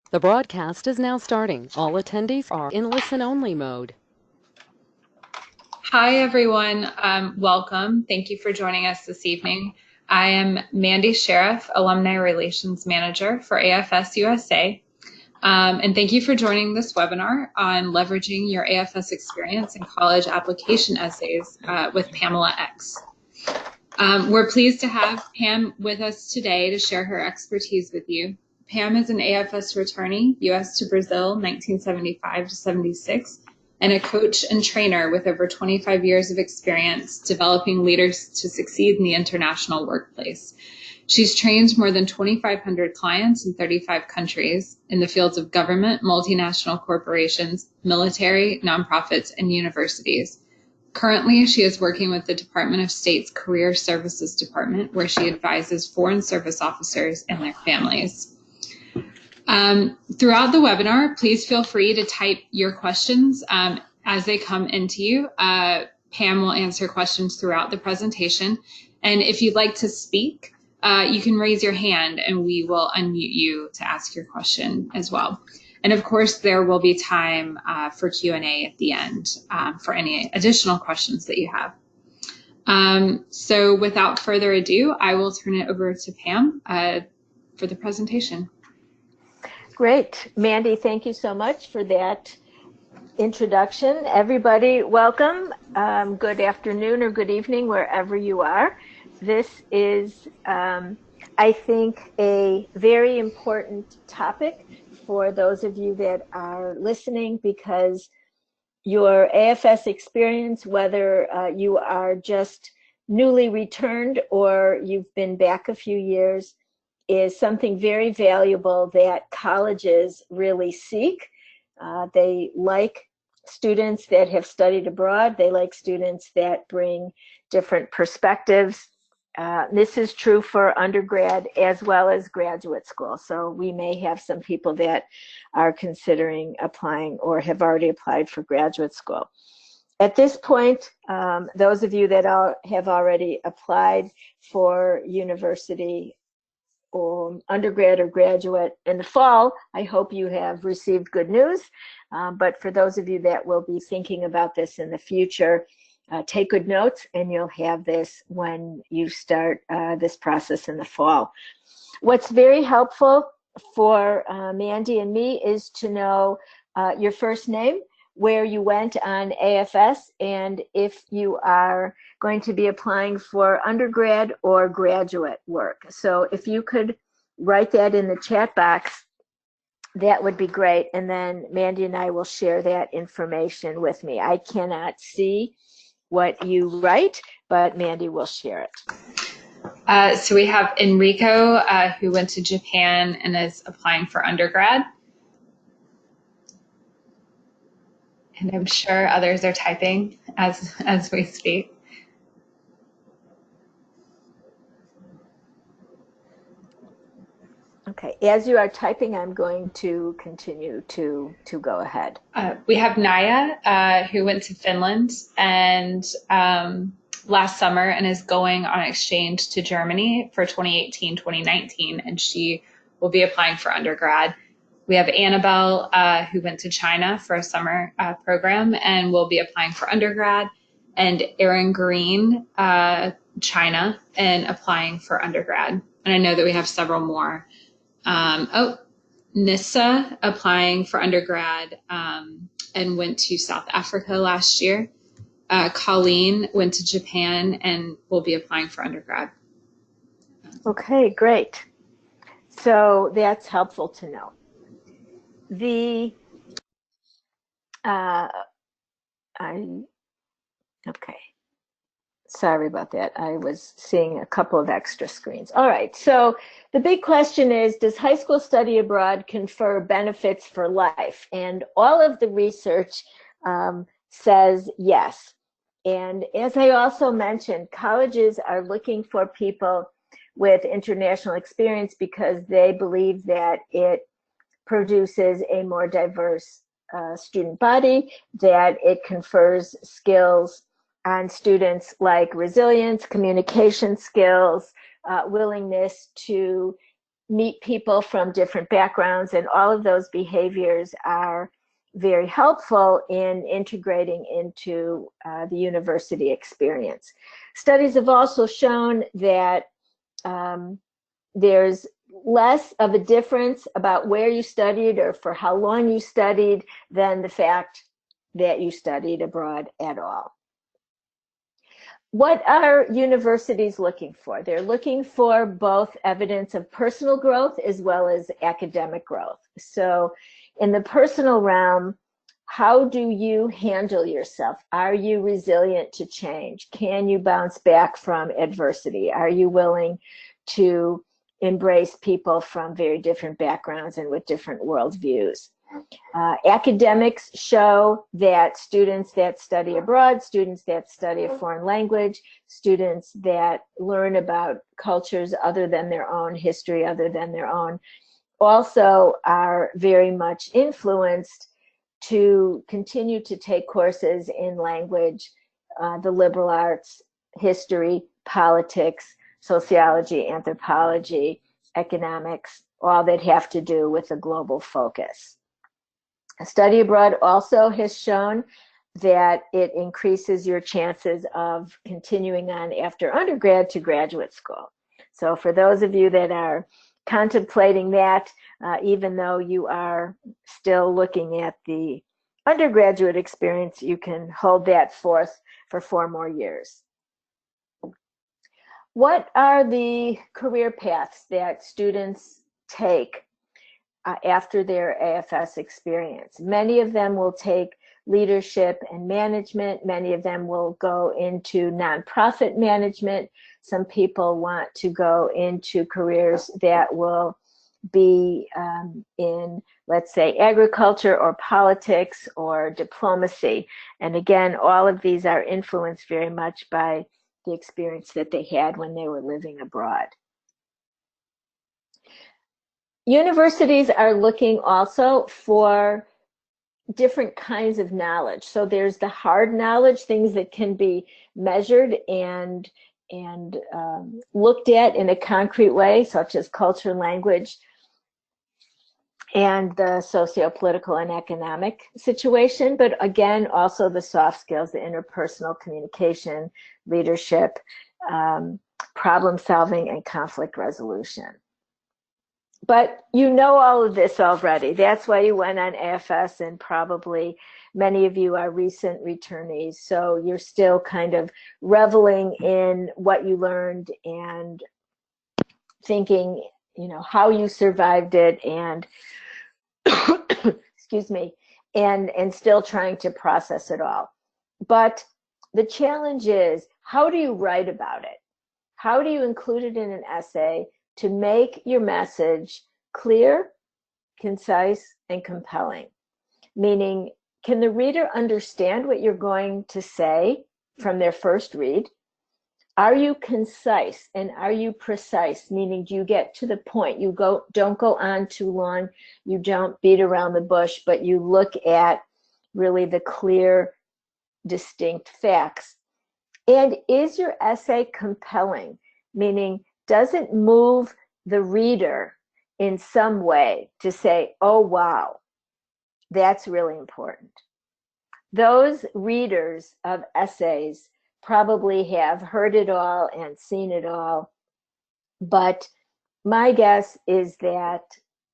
The broadcast is now starting. All attendees are in listen-only mode. Hi, everyone. Welcome. Thank you for joining us this evening. I am Mandy Sheriff, Alumni Relations Manager for AFS-USA. And thank you for joining this webinar on leveraging your AFS experience in college application essays with Pamela X. We're pleased to have Pam with us today to share her expertise with you. Pam is an AFS returnee, U.S. to Brazil, 1975 to 76, and a coach and trainer with over 25 years of experience developing leaders to succeed in the international workplace. She's trained more than 2,500 clients in 35 countries in the fields of government, multinational corporations, military, nonprofits, and universities. Currently, she is working with the Department of State's Career Services Department, where she advises foreign service officers and their families. Throughout the webinar, please feel free to type your questions as they come into you. Pam will answer questions throughout the presentation. And if you'd like to speak, you can raise your hand and we will unmute you to ask your question as well. And of course, there will be time for Q&A at the end for any additional questions that you have. So without further ado, I will turn it over to Pam for the presentation. Great. Mandy, thank you so much for that introduction. Everybody, welcome. Good afternoon or good evening, wherever you are. This is, I think, a very important topic for those of you that are listening, because your AFS experience, whether you are just newly returned or you've been back a few years, is something very valuable that colleges really seek. They like students that have studied abroad. They like students that bring different perspectives. This is true for undergrad as well as graduate school. So we may have some people that are considering applying or have already applied for graduate school. At this point, those of you that have already applied for university or undergrad or graduate in the fall, I hope you have received good news. But for those of you that will be thinking about this in the future, take good notes and you'll have this when you start this process in the fall. What's very helpful for Mandy and me is to know your first name, where you went on AFS, and if you are going to be applying for undergrad or graduate work. So if you could write that in the chat box, that would be great. And then Mandy and I will share that information with me. I cannot see what you write, but Mandy will share it. So we have Enrico, who went to Japan and is applying for undergrad. And I'm sure others are typing as we speak. Okay, as you are typing, I'm going to continue to go ahead. We have Naya, who went to Finland and last summer and is going on exchange to Germany for 2018-2019, and she will be applying for undergrad. We have Annabelle, who went to China for a summer program and will be applying for undergrad, and Erin Green, China, and applying for undergrad. And I know that we have several more. Nissa, applying for undergrad and went to South Africa last year. Colleen went to Japan and will be applying for undergrad. Okay, great. So that's helpful to know. Okay. Sorry about that. I was seeing a couple of extra screens. All right. So the big question is, does high school study abroad confer benefits for life? And all of the research says yes. And as I also mentioned, colleges are looking for people with international experience because they believe that it produces a more diverse student body, that it confers skills on students like resilience, communication skills, willingness to meet people from different backgrounds, and all of those behaviors are very helpful in integrating into the university experience. Studies have also shown that there's less of a difference about where you studied or for how long you studied than the fact that you studied abroad at all. What are universities looking for? They're looking for both evidence of personal growth as well as academic growth. So in the personal realm, how do you handle yourself? Are you resilient to change? Can you bounce back from adversity? Are you willing to embrace people from very different backgrounds and with different worldviews? Academics show that students that study abroad, students that study a foreign language, students that learn about cultures other than their own, history other than their own, also are very much influenced to continue to take courses in language, the liberal arts, history, politics, sociology, anthropology, economics, all that have to do with a global focus. Study abroad also has shown that it increases your chances of continuing on after undergrad to graduate school. So for those of you that are contemplating that, even though you are still looking at the undergraduate experience, you can hold that forth for 4 more years. What are the career paths that students take after their AFS experience? Many of them will take leadership and management. Many of them will go into nonprofit management. Some people want to go into careers that will be in, let's say, agriculture or politics or diplomacy. And again, all of these are influenced very much by the experience that they had when they were living abroad. Universities are looking also for different kinds of knowledge. So there's the hard knowledge, things that can be measured and looked at in a concrete way, such as culture, language, and the socio-political and economic situation. But again, also the soft skills, the interpersonal communication, leadership, problem solving, and conflict resolution. But you know all of this already. That's why you went on AFS, and probably many of you are recent returnees. So you're still kind of reveling in what you learned and thinking, you know, how you survived it, and excuse me, and still trying to process it all. But the challenge is, how do you write about it? How do you include it in an essay to make your message clear, concise, and compelling? Meaning, can the reader understand what you're going to say from their first read? Are you concise and are you precise? Meaning, do you get to the point? You don't go on too long. You don't beat around the bush, but you look at really the clear, distinct facts. And is your essay compelling? Meaning, does it move the reader in some way to say, oh, wow, that's really important? Those readers of essays probably have heard it all and seen it all. But my guess is that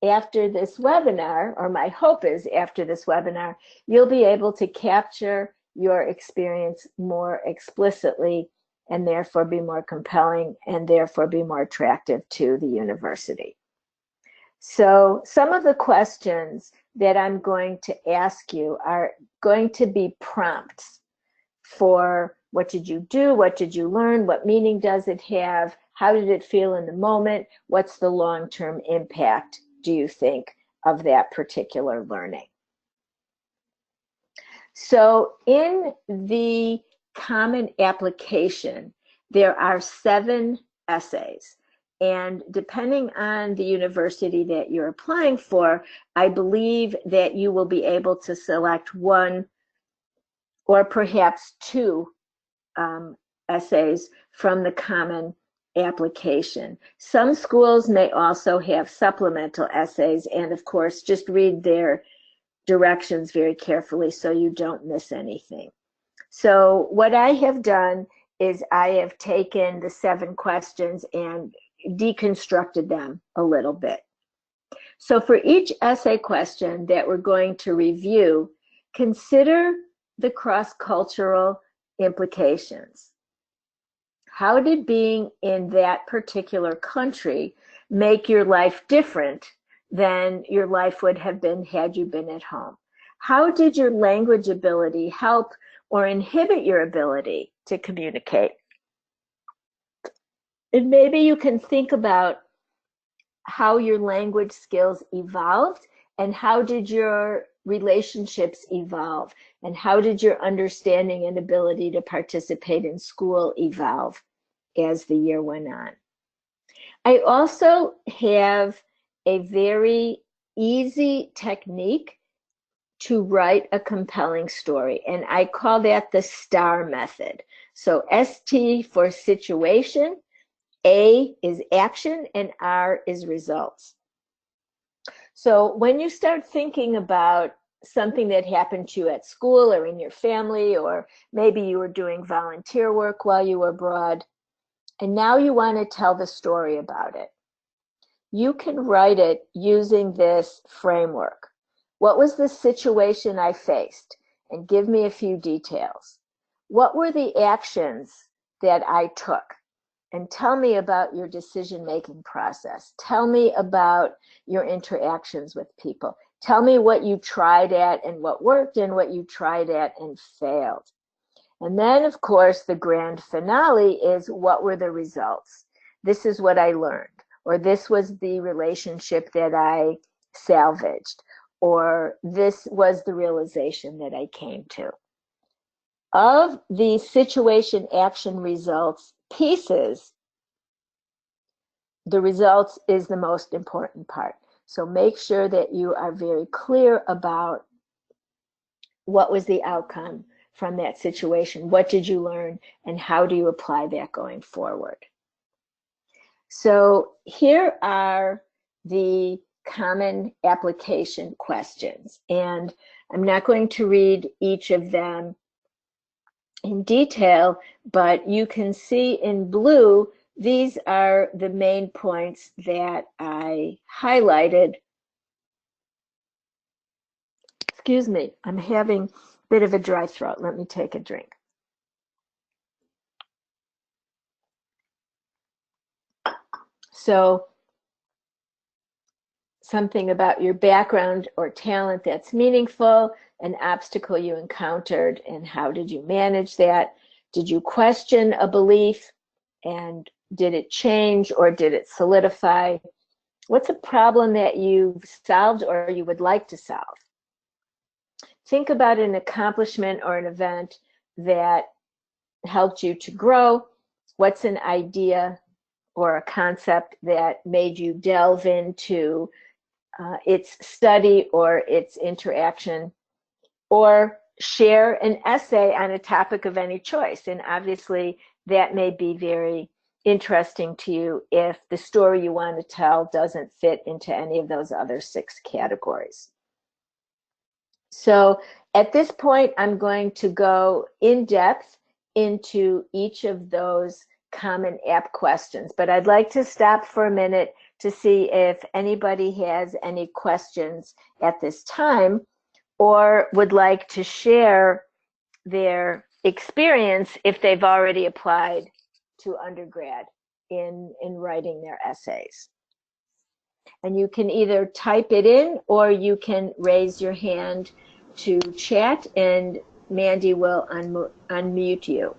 after this webinar, or my hope is after this webinar, you'll be able to capture your experience more explicitly and therefore be more compelling and therefore be more attractive to the university. So some of the questions that I'm going to ask you are going to be prompts for what did you do, what did you learn, what meaning does it have, how did it feel in the moment, what's the long-term impact, do you think, of that particular learning? So in the common application, there are 7 essays. And depending on the university that you're applying for, I believe that you will be able to select 1 or perhaps 2 essays from the common application. Some schools may also have supplemental essays, and of course, just read their directions very carefully so you don't miss anything. So what I have done is I have taken the 7 questions and deconstructed them a little bit. So for each essay question that we're going to review, consider the cross-cultural implications. How did being in that particular country make your life different than your life would have been had you been at home? How did your language ability help or inhibit your ability to communicate? And maybe you can think about how your language skills evolved and how did your relationships evolve and how did your understanding and ability to participate in school evolve as the year went on. I also have a very easy technique to write a compelling story, and I call that the STAR method. So ST for situation, A is action, and R is results. So when you start thinking about something that happened to you at school or in your family, or maybe you were doing volunteer work while you were abroad, and now you want to tell the story about it, you can write it using this framework. What was the situation I faced? And give me a few details. What were the actions that I took? And tell me about your decision-making process. Tell me about your interactions with people. Tell me what you tried at and what worked and what you tried at and failed. And then, of course, the grand finale is what were the results? This is what I learned, or this was the relationship that I salvaged, or this was the realization that I came to. Of the situation, action, results pieces, the results is the most important part. So make sure that you are very clear about what was the outcome from that situation, what did you learn, and how do you apply that going forward. So here are the common application questions, and I'm not going to read each of them in detail, but you can see in blue, these are the main points that I highlighted. Excuse me, I'm having a bit of a dry throat. Let me take a drink. So something about your background or talent that's meaningful, an obstacle you encountered, and how did you manage that? Did you question a belief, and did it change or did it solidify? What's a problem that you've solved or you would like to solve? Think about an accomplishment or an event that helped you to grow. What's an idea or a concept that made you delve into its study or its interaction? Or share an essay on a topic of any choice. And obviously that may be very interesting to you if the story you want to tell doesn't fit into any of those other 6 categories. So at this point, I'm going to go in depth into each of those common app questions, but I'd like to stop for a minute to see if anybody has any questions at this time or would like to share their experience if they've already applied to undergrad in writing their essays. And you can either type it in or you can raise your hand to chat and Mandy will unmute you.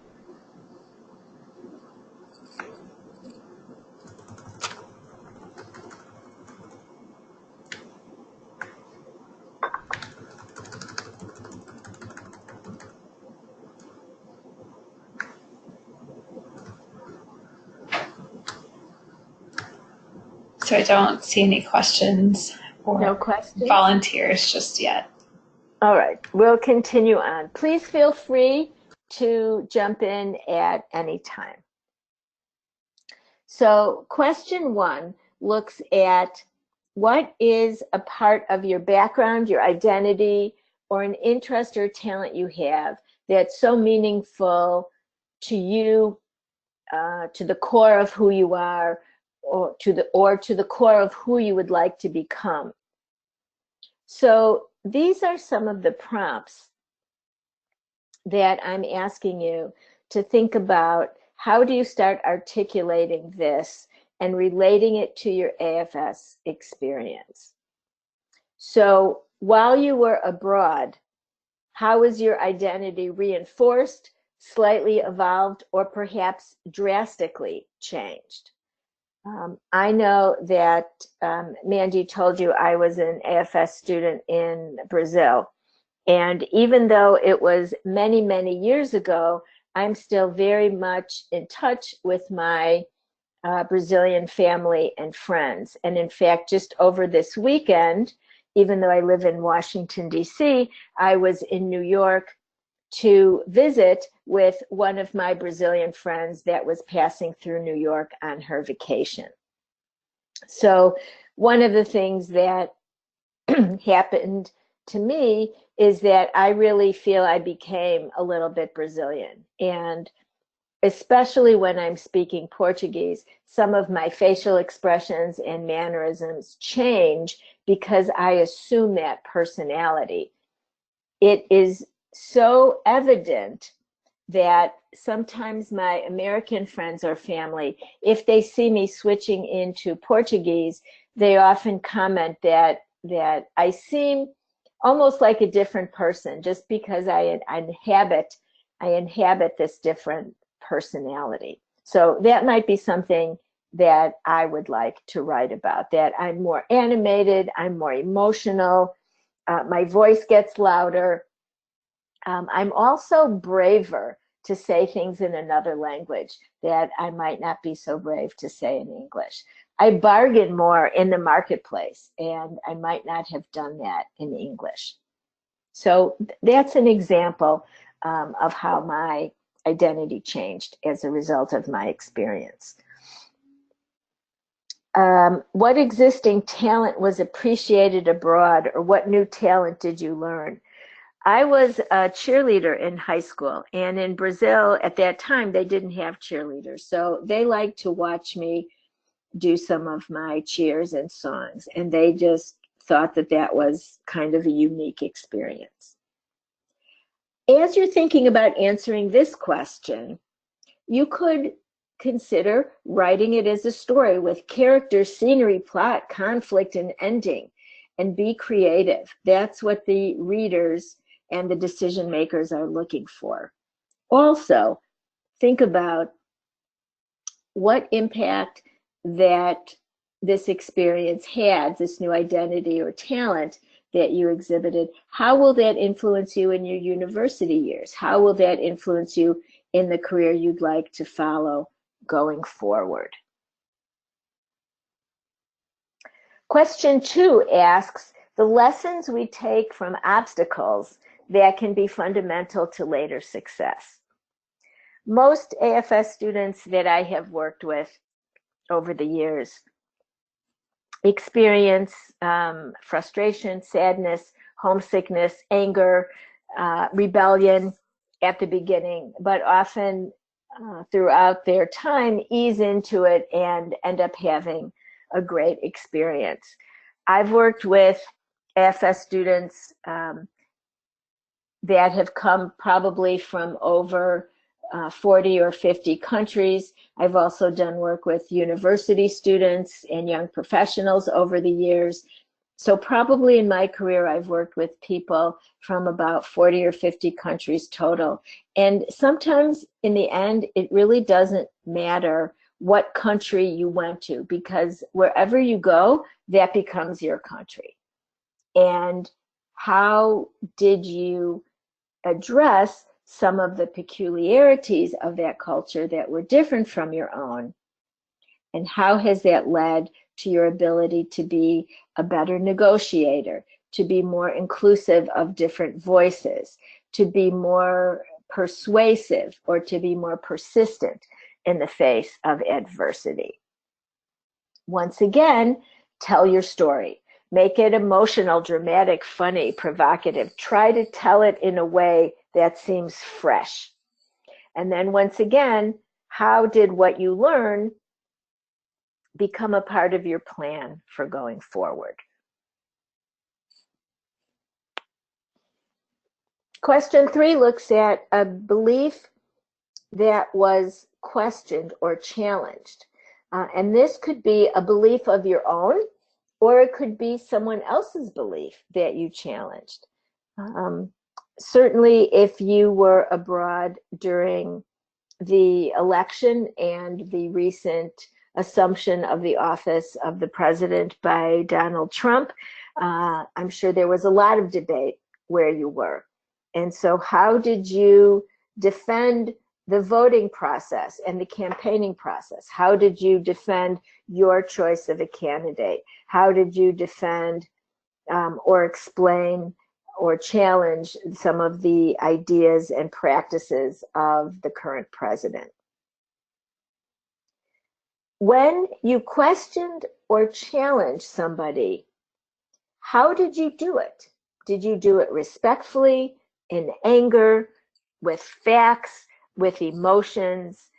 So I don't see any questions or No questions? volunteers just yet. All right, we'll continue on. Please feel free to jump in at any time. So question 1 looks at what is a part of your background, your identity, or an interest or talent you have that's so meaningful to you, to the core of who you are, or to the core of who you would like to become. So these are some of the prompts that I'm asking you to think about. How do you start articulating this and relating it to your AFS experience? So while you were abroad, how was your identity reinforced, slightly evolved, or perhaps drastically changed? I know that Mandy told you I was an AFS student in Brazil. And even though it was many, many years ago, I'm still very much in touch with my Brazilian family and friends. And in fact, just over this weekend, even though I live in Washington, D.C., I was in New York to visit with one of my Brazilian friends that was passing through New York on her vacation. So one of the things that happened to me is that I really feel I became a little bit Brazilian. And especially when I'm speaking Portuguese, some of my facial expressions and mannerisms change because I assume that personality. It is so evident that sometimes my American friends or family, if they see me switching into Portuguese, they often comment that I seem almost like a different person just because I inhabit this different personality. So that might be something that I would like to write about, that I'm more animated, I'm more emotional, my voice gets louder. I'm also braver to say things in another language that I might not be so brave to say in English. I bargain more in the marketplace, and I might not have done that in English. So that's an example of how my identity changed as a result of my experience. What existing talent was appreciated abroad, or what new talent did you learn? I was a cheerleader in high school, and in Brazil at that time they didn't have cheerleaders, so they liked to watch me do some of my cheers and songs, and they just thought that that was kind of a unique experience. As you're thinking about answering this question, you could consider writing it as a story with characters, scenery, plot, conflict, and ending, and be creative. That's what the readers and the decision makers are looking for. Also, think about what impact that this experience had, this new identity or talent that you exhibited. How will that influence you in your university years? How will that influence you in the career you'd like to follow going forward? Question 2 asks, the lessons we take from obstacles that can be fundamental to later success. Most AFS students that I have worked with over the years experience frustration, sadness, homesickness, anger, rebellion at the beginning, but often throughout their time ease into it and end up having a great experience. I've worked with AFS students that have come probably from over 40 or 50 countries. I've also done work with university students and young professionals over the years. So probably in my career, I've worked with people from about 40 or 50 countries total. And sometimes in the end, it really doesn't matter what country you went to, because wherever you go, that becomes your country. And how did you address some of the peculiarities of that culture that were different from your own? And how has that led to your ability to be a better negotiator, to be more inclusive of different voices, to be more persuasive, or to be more persistent? in the face of adversity. Once again, tell your story. Make it emotional, dramatic, funny, provocative. Try to tell it in a way that seems fresh. And then once again, how did what you learn become a part of your plan for going forward? Question 3 looks at a belief that was questioned or challenged. And this could be a belief of your own, or it could be someone else's belief that you challenged. Certainly, if you were abroad during the election and the recent assumption of the office of the president by Donald Trump, I'm sure there was a lot of debate where you were. And so how did you defend the voting process and the campaigning process? How did you defend your choice of a candidate? How did you defend or explain or challenge some of the ideas and practices of the current president? When you questioned or challenged somebody, how did you do it? Did you do it respectfully, in anger, with facts, with emotions?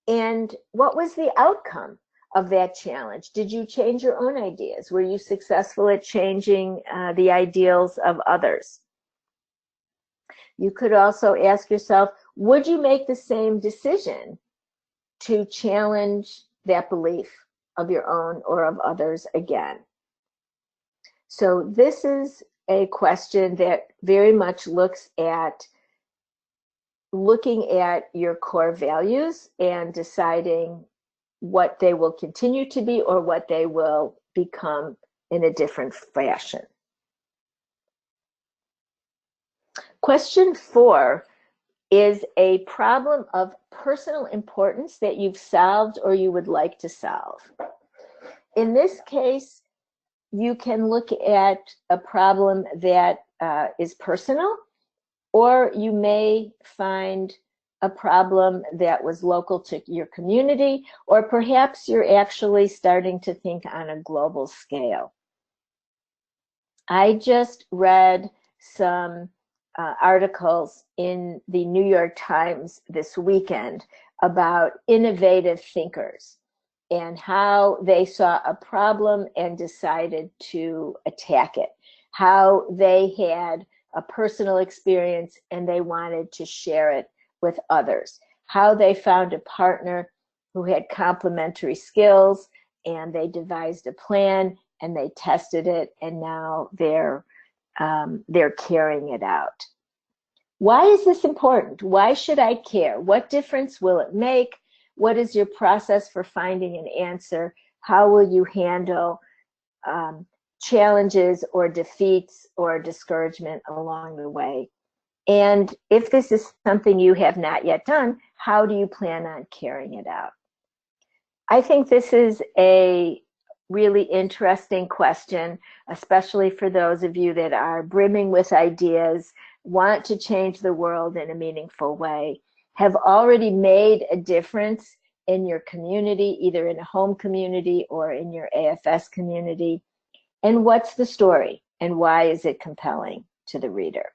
And what was the outcome of that challenge? Did you change your own ideas? Were you successful at changing the ideals of others? You could also ask yourself, would you make the same decision to challenge that belief of your own or of others again? So this is a question that very much looking at your core values and deciding what they will continue to be or what they will become in a different fashion. Question 4 is a problem of personal importance that you've solved or you would like to solve. In this case, you can look at a problem that is personal, or you may find a problem that was local to your community, or perhaps you're actually starting to think on a global scale. I just read some articles in the New York Times this weekend about innovative thinkers and how they saw a problem and decided to attack it, how they had a personal experience and they wanted to share it with others, how they found a partner who had complementary skills and they devised a plan and they tested it, and now they're carrying it out. Why is this important? Why should I care? What difference will it make? What is your process for finding an answer? How will you handle challenges or defeats or discouragement along the way? And if this is something you have not yet done, how do you plan on carrying it out? I think this is a really interesting question, especially for those of you that are brimming with ideas, want to change the world in a meaningful way, have already made a difference in your community, either in a home community or in your AFS community. And what's the story and why is it compelling to the reader?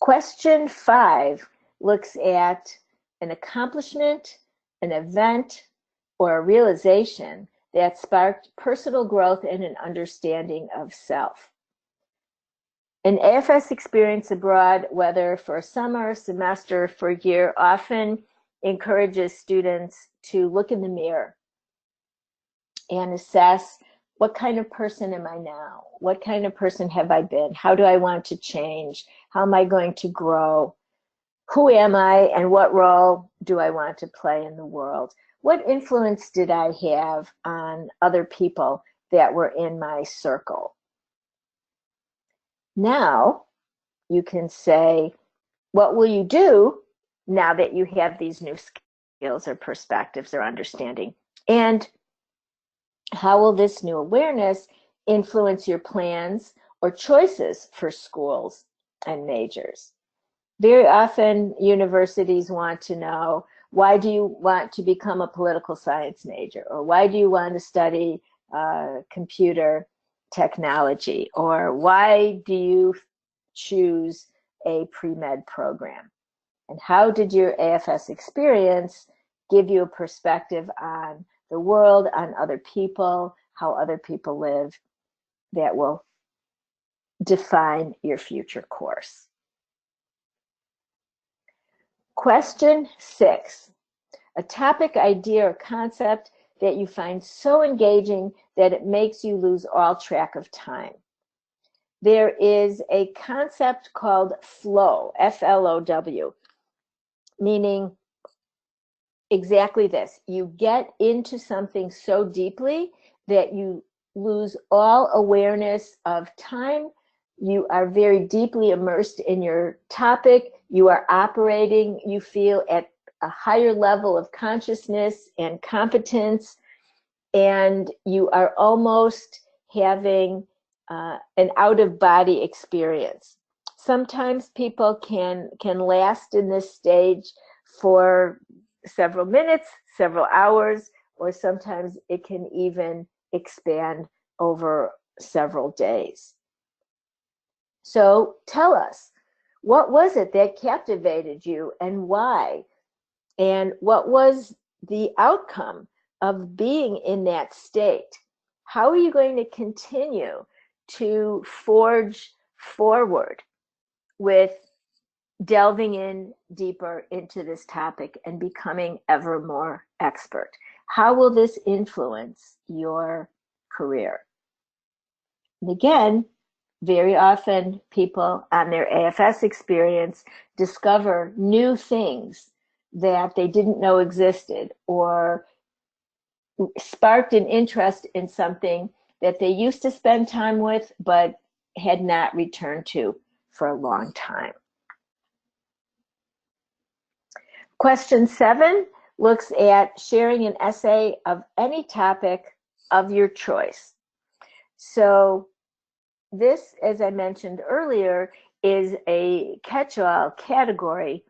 Question 5 looks at an accomplishment, an event, or a realization that sparked personal growth and an understanding of self. An AFS experience abroad, whether for a summer, semester, for a year, often encourages students to look in the mirror and assess, what kind of person am I now? What kind of person have I been? How do I want to change? How am I going to grow? Who am I and what role do I want to play in the world? What influence did I have on other people that were in my circle? Now you can say, what will you do now that you have these new skills or perspectives or understanding? And how will this new awareness influence your plans or choices for schools and majors? very often universities want to know, why do you want to become a political science major? Or why do you want to study computer technology? Or why do you choose a pre-med program? And how did your AFS experience give you a perspective on the world, on other people, how other people live, that will define your future course? Question 6, a topic, idea, or concept that you find so engaging that it makes you lose all track of time. There is a concept called flow, F-L-O-W, meaning exactly this. You get into something so deeply that you lose all awareness of time. You are very deeply immersed in your topic. You are operating, you feel, at a higher level of consciousness and competence, and you are almost having an out-of-body experience. Sometimes people can last in this stage for several minutes, several hours, or sometimes it can even expand over several days. So tell us, what was it that captivated you and why? And what was the outcome of being in that state? How are you going to continue to forge forward with delving in deeper into this topic and becoming ever more expert? How will this influence your career? And again, very often people on their AFS experience discover new things that they didn't know existed, or sparked an interest in something that they used to spend time with but had not returned to for a long time. Question 7 looks at sharing an essay of any topic of your choice. So this, as I mentioned earlier, is a catch-all category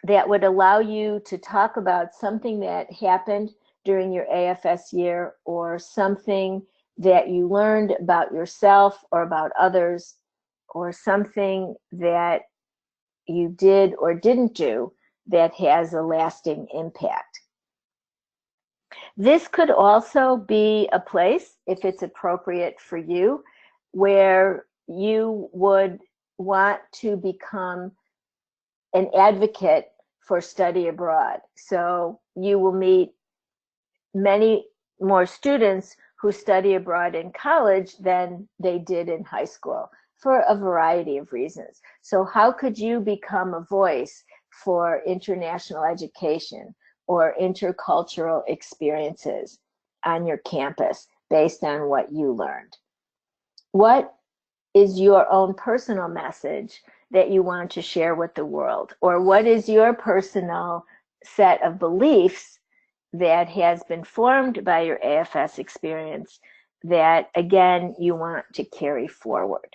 that would allow you to talk about something that happened during your AFS year, or something that you learned about yourself or about others, or something that you did or didn't do that has a lasting impact. This could also be a place, if it's appropriate for you, where you would want to become an advocate for study abroad. So you will meet many more students who study abroad in college than they did in high school, for a variety of reasons. So how could you become a voice for international education or intercultural experiences on your campus based on what you learned? What is your own personal message that you want to share with the world? Or what is your personal set of beliefs that has been formed by your AFS experience that, again, you want to carry forward?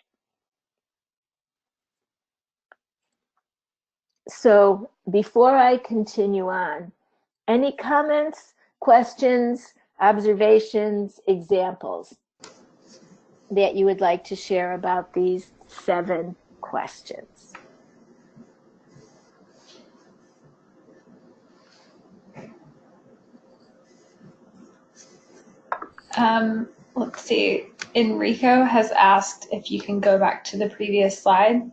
So before I continue on, any comments, questions, observations, examples that you would like to share about these 7 questions? Let's see. Enrico has asked if you can go back to the previous slide.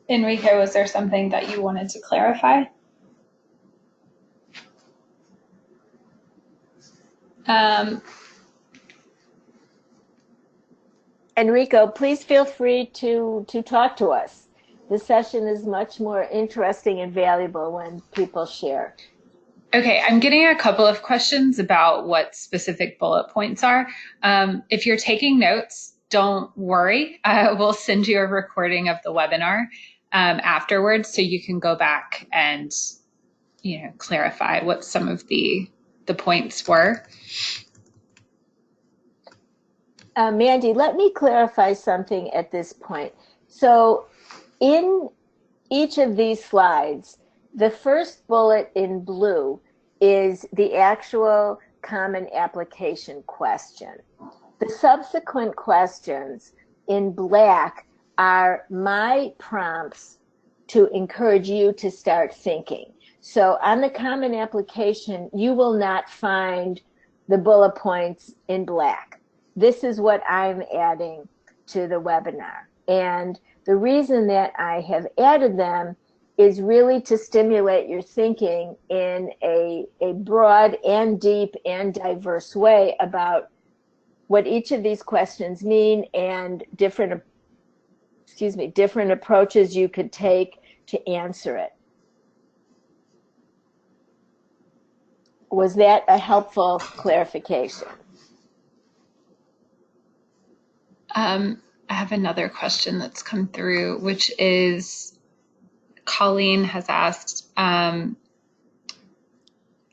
Enrico, was there something that you wanted to clarify? Enrico, please feel free to talk to us. This session is much more interesting and valuable when people share. Okay, I'm getting a couple of questions about what specific bullet points are. If you're taking notes, don't worry. We'll send you a recording of the webinar afterwards, so you can go back and clarify what some of the points were. Mandy, let me clarify something at this point. So in each of these slides, the first bullet in blue is the actual common application question. The subsequent questions in black are my prompts to encourage you to start thinking. So on the common application, you will not find the bullet points in black. This is what I'm adding to the webinar. And the reason that I have added them is really to stimulate your thinking in a broad and deep and diverse way about what each of these questions mean and different approaches you could take to answer it. Was that a helpful clarification? I have another question that's come through, which is Colleen has asked, I'm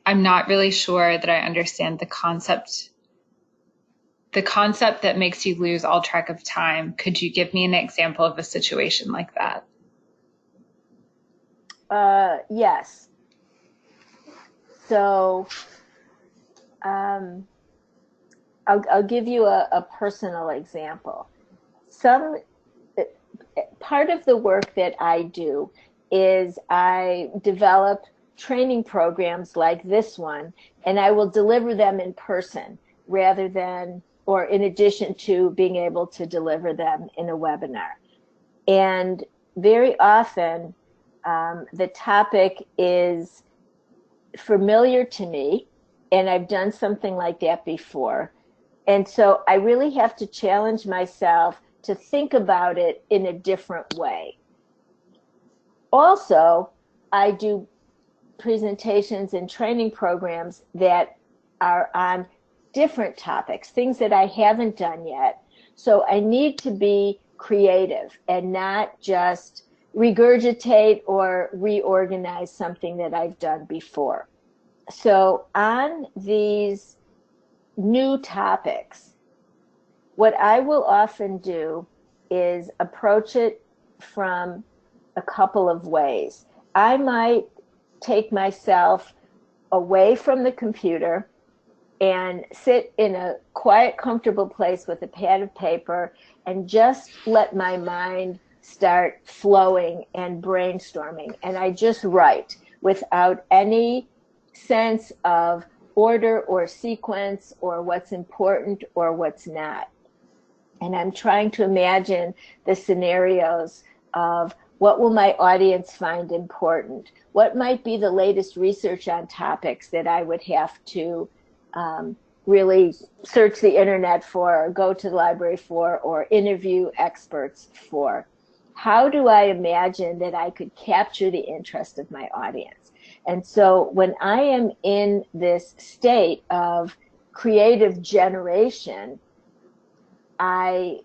not really sure that I understand the concept that makes you lose all track of time. Could you give me an example of a situation like that? Yes. So I'll give you a personal example. Part of the work that I do is I develop training programs like this one, and I will deliver them in person rather than, or in addition to being able to deliver them in a webinar. And very often, the topic is familiar to me, and I've done something like that before. And so I really have to challenge myself to think about it in a different way. Also, I do presentations and training programs that are on different topics, things that I haven't done yet. So I need to be creative and not just regurgitate or reorganize something that I've done before. So on these new topics, what I will often do is approach it from a couple of ways. I might take myself away from the computer and sit in a quiet, comfortable place with a pad of paper and just let my mind start flowing and brainstorming. And I just write without any sense of order or sequence or what's important or what's not. And I'm trying to imagine the scenarios of what will my audience find important? What might be the latest research on topics that I would have to really search the internet for, or go to the library for, or interview experts for? How do I imagine that I could capture the interest of my audience? And so when I am in this state of creative generation, I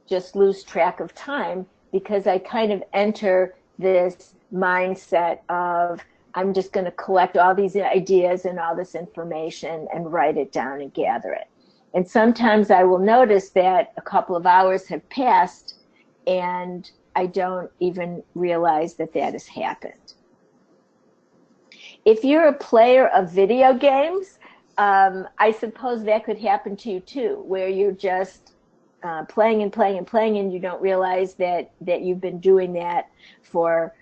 just lose track of time because I kind of enter this mindset of I'm just going to collect all these ideas and all this information and write it down and gather it. And sometimes I will notice that a couple of hours have passed and I don't even realize that that has happened. If you're a player of video games, I suppose that could happen to you too, where you're just playing and playing and playing, and you don't realize that you've been doing that for,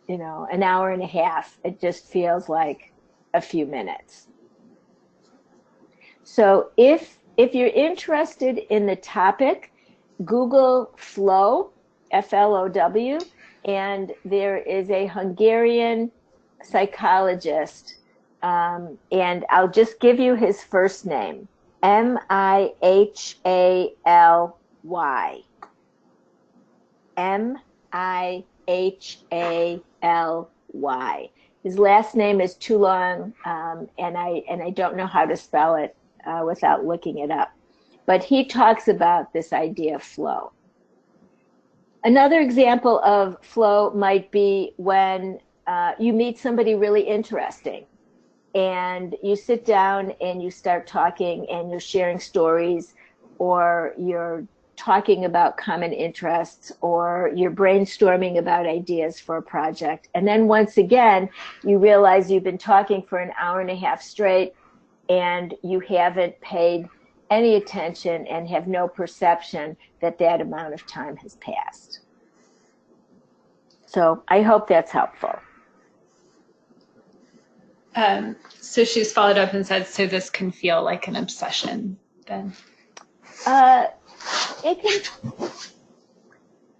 an hour and a half. It just feels like a few minutes. So if you're interested in the topic, Google Flow, F-L-O-W, and there is a Hungarian psychologist, and I'll just give you his first name, M-I-H-A-L-Y. M-I-H-A-L-Y. His last name is too long, and I don't know how to spell it without looking it up. But he talks about this idea of flow. Another example of flow might be when you meet somebody really interesting, and you sit down and you start talking and you're sharing stories, or you're talking about common interests, or you're brainstorming about ideas for a project. And then once again, you realize you've been talking for an hour and a half straight and you haven't paid any attention and have no perception that that amount of time has passed. So I hope that's helpful. So she's followed up and said, so this can feel like an obsession then? It can,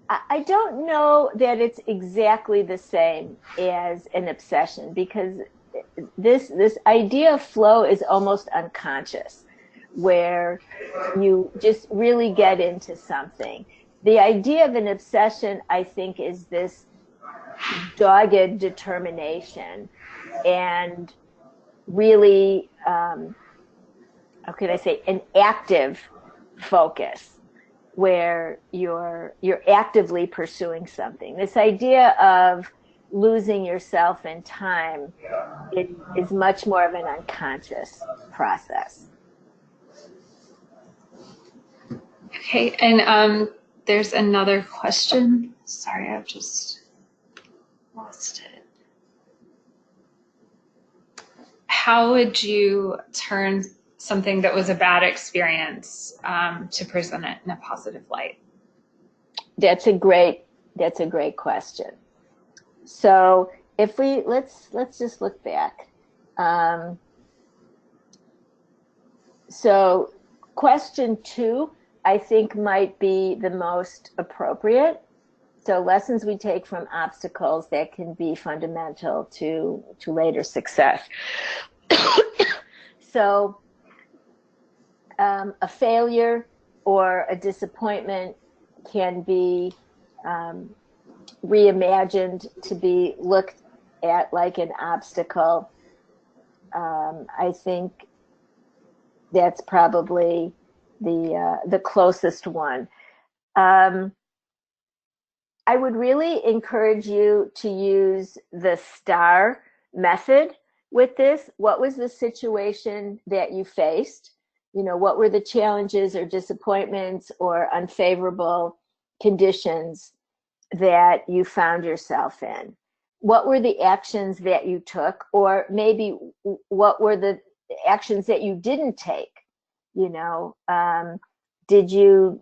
I don't know that it's exactly the same as an obsession, because this idea of flow is almost unconscious, where you just really get into something. The idea of an obsession, I think, is this dogged determination and really, how can I say, an active focus, where you're actively pursuing something. This idea of losing yourself in time is much more of an unconscious process. Okay, and there's another question. Sorry, I've just lost it. How would you turn something that was a bad experience to present it in a positive light? That's a great question. So if we let's just look back. So question 2, I think, might be the most appropriate. So lessons we take from obstacles that can be fundamental to later success. So a failure or a disappointment can be reimagined to be looked at like an obstacle. I think that's probably the closest one. I would really encourage you to use the STAR method with this. What was the situation that you faced? You know, what were the challenges or disappointments or unfavorable conditions that you found yourself in? What were the actions that you took, or maybe what were the actions that you didn't take? You know, did you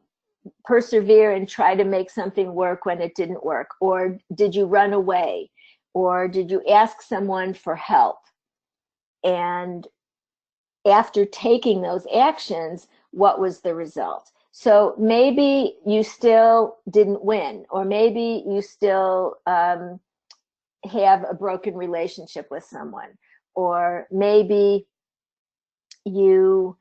persevere and try to make something work when it didn't work? Or did you run away? Or did you ask someone for help? And after taking those actions, what was the result? So maybe you still didn't win, or maybe you still have a broken relationship with someone, or maybe you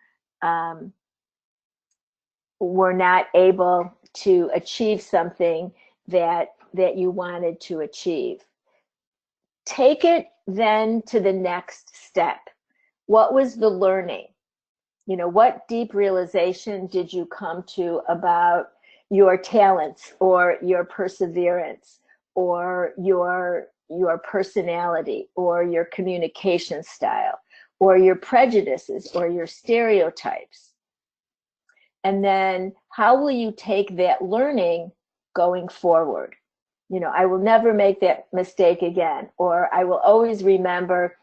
were not able to achieve something that you wanted to achieve. Take it then to the next step. What was the learning? You know, what deep realization did you come to about your talents, or your perseverance, or your personality, or your communication style, or your prejudices, or your stereotypes? And then how will you take that learning going forward? You know, I will never make that mistake again, or I will always remember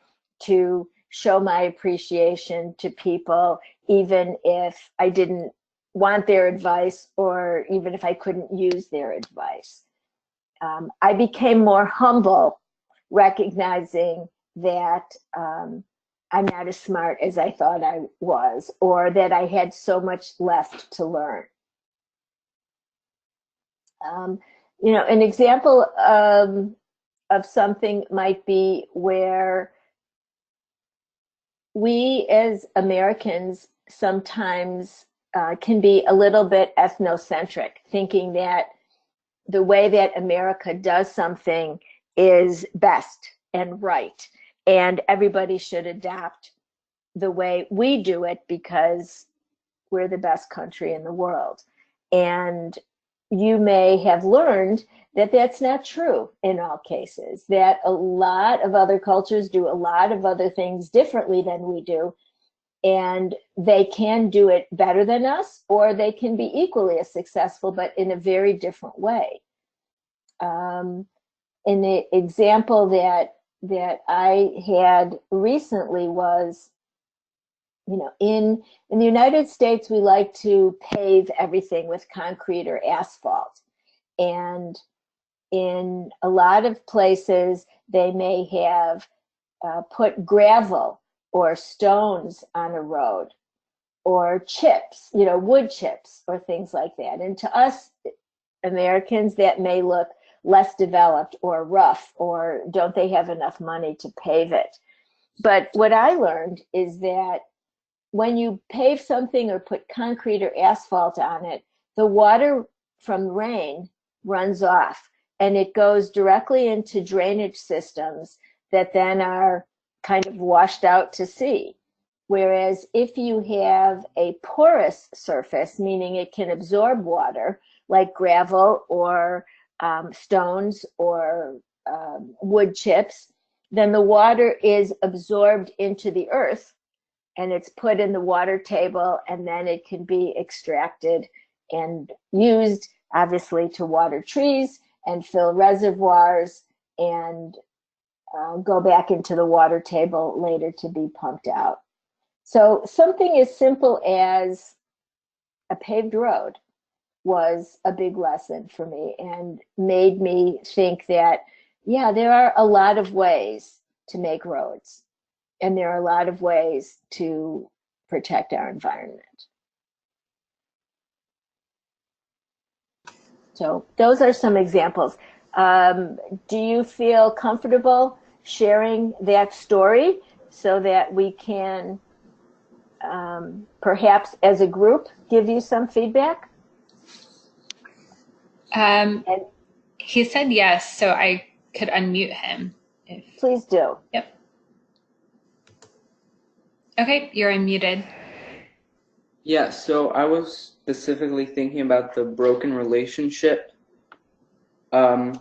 to show my appreciation to people, even if I didn't want their advice, or even if I couldn't use their advice. I became more humble, recognizing that I'm not as smart as I thought I was, or that I had so much left to learn. You know, an example of something might be where we as Americans sometimes can be a little bit ethnocentric, thinking that the way that America does something is best and right, and everybody should adopt the way we do it because we're the best country in the world. And you may have learned that that's not true in all cases, that a lot of other cultures do a lot of other things differently than we do. and they can do it better than us, or they can be equally as successful, but in a very different way. And the example that I had recently was, in the United States, we like to pave everything with concrete or asphalt. And in a lot of places, they may have put gravel or stones on a road, or chips, wood chips or things like that. And to us Americans, that may look less developed or rough, or don't they have enough money to pave it? But what I learned is that when you pave something or put concrete or asphalt on it, the water from rain runs off and it goes directly into drainage systems that then are kind of washed out to sea. Whereas if you have a porous surface, meaning it can absorb water, like gravel or stones or wood chips, then the water is absorbed into the earth and it's put in the water table, and then it can be extracted and used, obviously, to water trees and fill reservoirs and go back into the water table later to be pumped out. So something as simple as a paved road was a big lesson for me and made me think that, yeah, there are a lot of ways to make roads, and there are a lot of ways to protect our environment. So those are some examples. Do you feel comfortable sharing that story so that we can perhaps as a group give you some feedback? He said yes, so I could unmute him. Please do. Yep. Okay, you're unmuted. Yeah, so I was specifically thinking about the broken relationship. During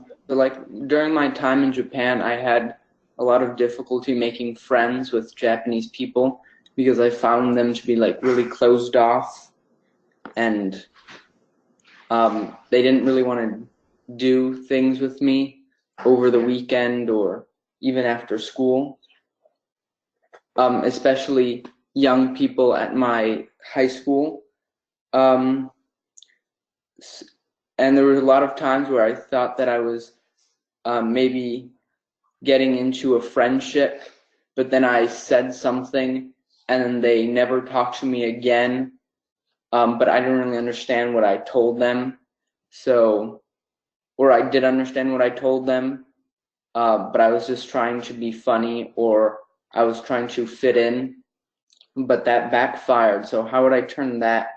my time in Japan, I had a lot of difficulty making friends with Japanese people because I found them to be really closed off, and they didn't really want to do things with me over the weekend or even after school. Especially young people at my high school. And there were a lot of times where I thought that I was maybe getting into a friendship, but then I said something and then they never talked to me again. But I didn't really understand what I told them. Or I did understand what I told them, but I was just trying to be funny, or I was trying to fit in, but that backfired. So how would I turn that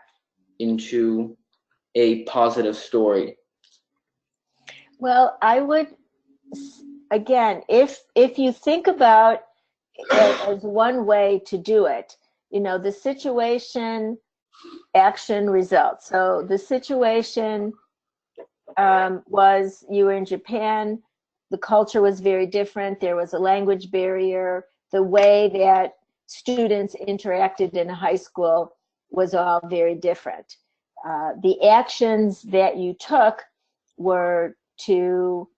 into a positive story? Well, I would, again, if you think about it as one way to do it, the situation, action, result. So the situation was you were in Japan, the culture was very different, there was a language barrier, the way that students interacted in a high school was all very different. The actions that you took were to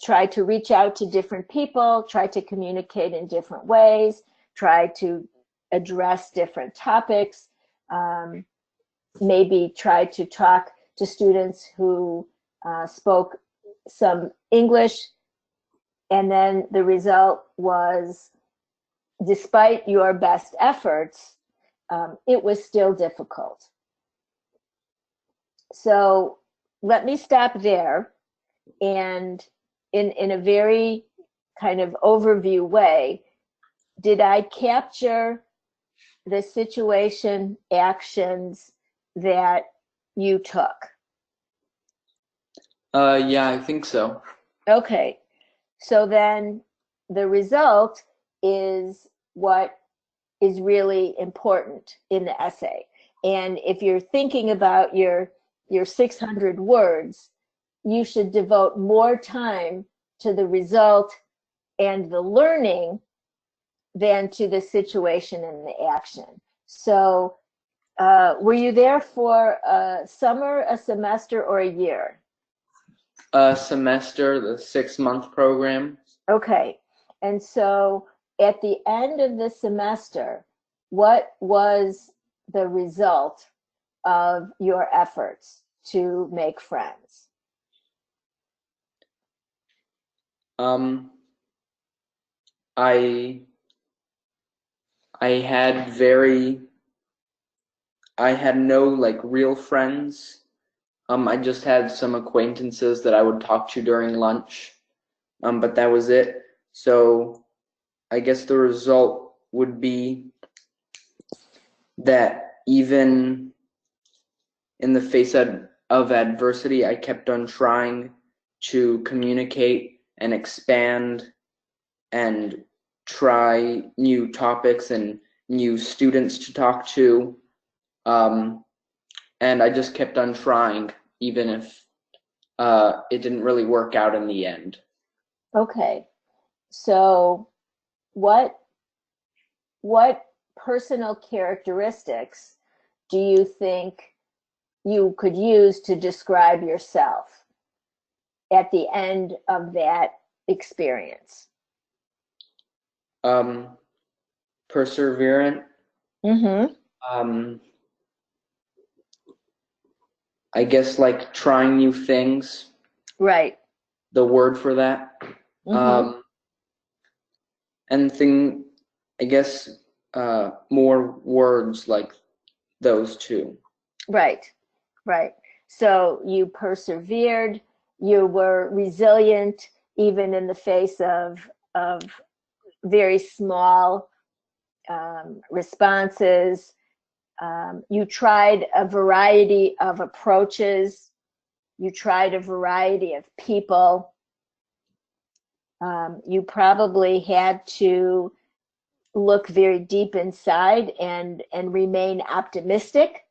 try to reach out to different people, try to communicate in different ways, try to address different topics, maybe try to talk to students who spoke some English, and then the result was, despite your best efforts, it was still difficult. So let me stop there, and in a very kind of overview way, did I capture the situation, actions that you took? Yeah, I think so. Okay, so then the result is what is really important in the essay. And if you're thinking about your 600 words, you should devote more time to the result and the learning than to the situation and the action. So were you there for a summer, a semester, or a year? A semester, the 6-month program. Okay. And so at the end of the semester, what was the result of your efforts to make friends? I had no like real friends. I just had some acquaintances that I would talk to during lunch. But that was it. So I guess the result would be that even in the face of adversity, I kept on trying to communicate and expand and try new topics and new students to talk to. And I just kept on trying, even if it didn't really work out in the end. Okay. So what personal characteristics do you think you could use to describe yourself at the end of that experience? Perseverant. Mm-hmm. I guess like trying new things. Right. The word for that. Mm-hmm. And I guess more words like those two. Right. Right. So you persevered, you were resilient, even in the face of very small responses. You tried a variety of approaches. You tried a variety of people. You probably had to look very deep inside and remain optimistic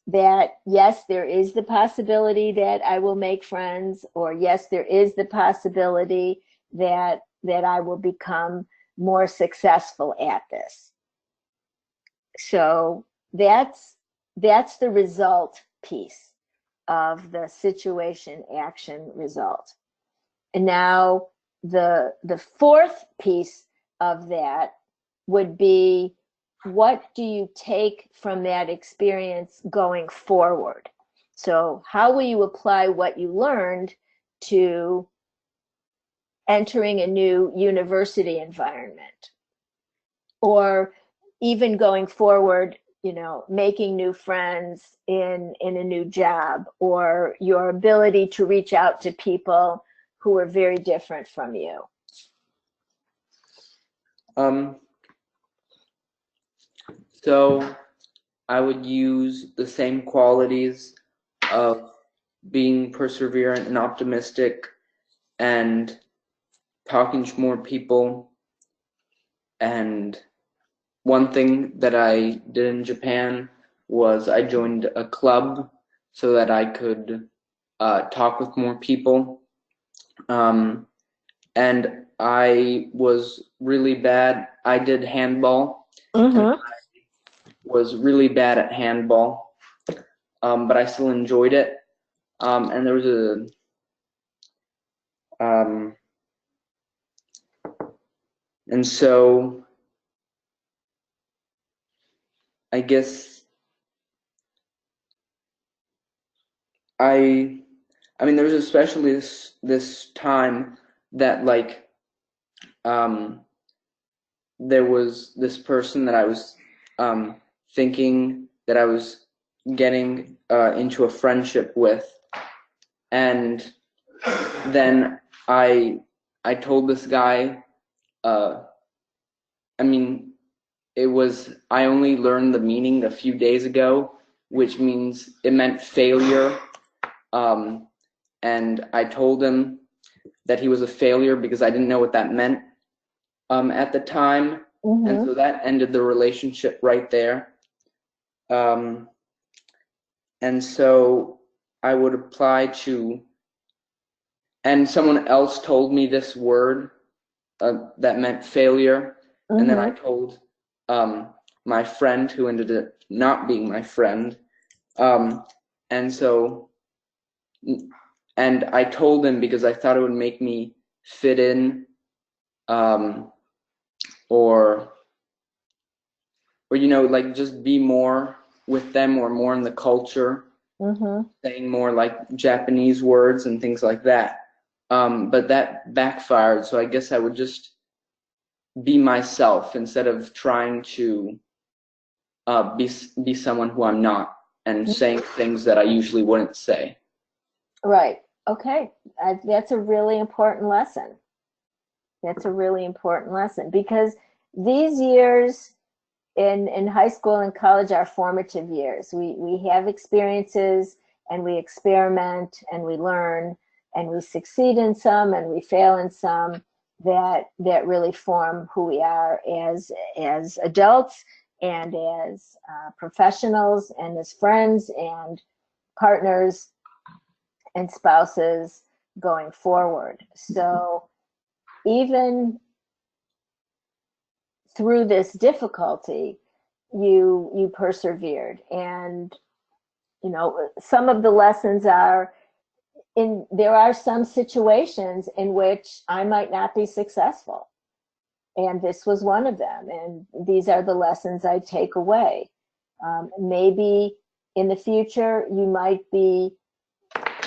that yes, there is the possibility that I will make friends, or yes, there is the possibility that I will become more successful at this. So that's the result piece of the situation action result. And now the fourth piece of that would be, what do you take from that experience going forward? So how will you apply what you learned to entering a new university environment, or even going forward, making new friends in a new job, or your ability to reach out to people who are very different from you? So I would use the same qualities of being perseverant and optimistic and talking to more people. And one thing that I did in Japan was I joined a club so that I could talk with more people. And I was really bad. I did handball. Mm-hmm. And was really bad at handball, but I still enjoyed it. And there was and so I guess I mean, there was especially this time that like there was this person that I was thinking that I was getting into a friendship with, and then I told this guy, I mean, I only learned the meaning a few days ago, which means it meant failure. And I told him that he was a failure because I didn't know what that meant at the time. Mm-hmm. And so that ended the relationship right there. And so I would apply to, and someone else told me this word that meant failure. And then I told my friend, who ended up not being my friend. And I told him because I thought it would make me fit in, or like just be more with them or more in the culture, saying more like Japanese words and things like that. But that backfired, so I guess I would just be myself instead of trying to be someone who I'm not and saying things that I usually wouldn't say. Right. Okay. That's a really important lesson. That's a really important lesson, because these years in high school and college are formative years. We have experiences, and we experiment, and we learn, and we succeed in some and we fail in some, that really form who we are as adults, and as professionals, and as friends and partners and spouses going forward. So even through this difficulty, you persevered. And some of the lessons are, there are some situations in which I might not be successful, and this was one of them, and these are the lessons I take away. Maybe in the future you might be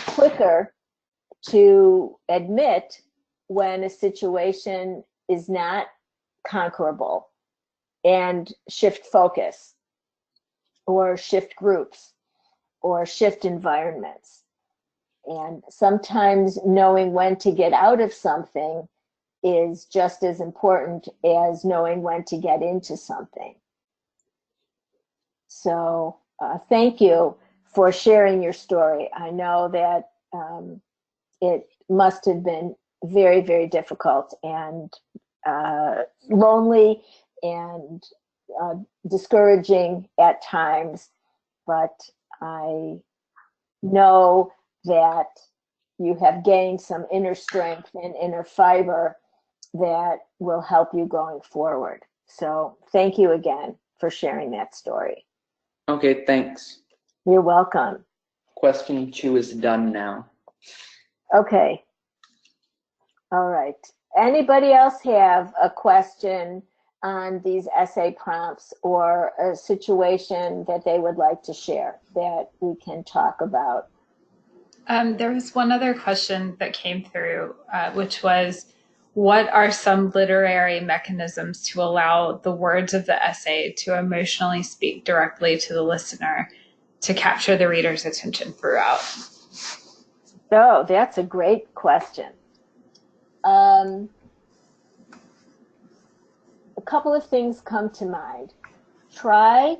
quicker to admit when a situation is not conquerable, and shift focus, or shift groups, or shift environments. And sometimes knowing when to get out of something is just as important as knowing when to get into something. So thank you for sharing your story. I know that it must have been very, very difficult, and lonely, and discouraging at times, but I know that you have gained some inner strength and inner fiber that will help you going forward. So thank you again for sharing that story. Okay, thanks. You're welcome. Question 2 is done now. Okay. All right. Anybody else have a question on these essay prompts, or a situation that they would like to share that we can talk about? There was one other question that came through, which was, what are some literary mechanisms to allow the words of the essay to emotionally speak directly to the listener, to capture the reader's attention throughout? Oh, that's a great question. A couple of things come to mind. Try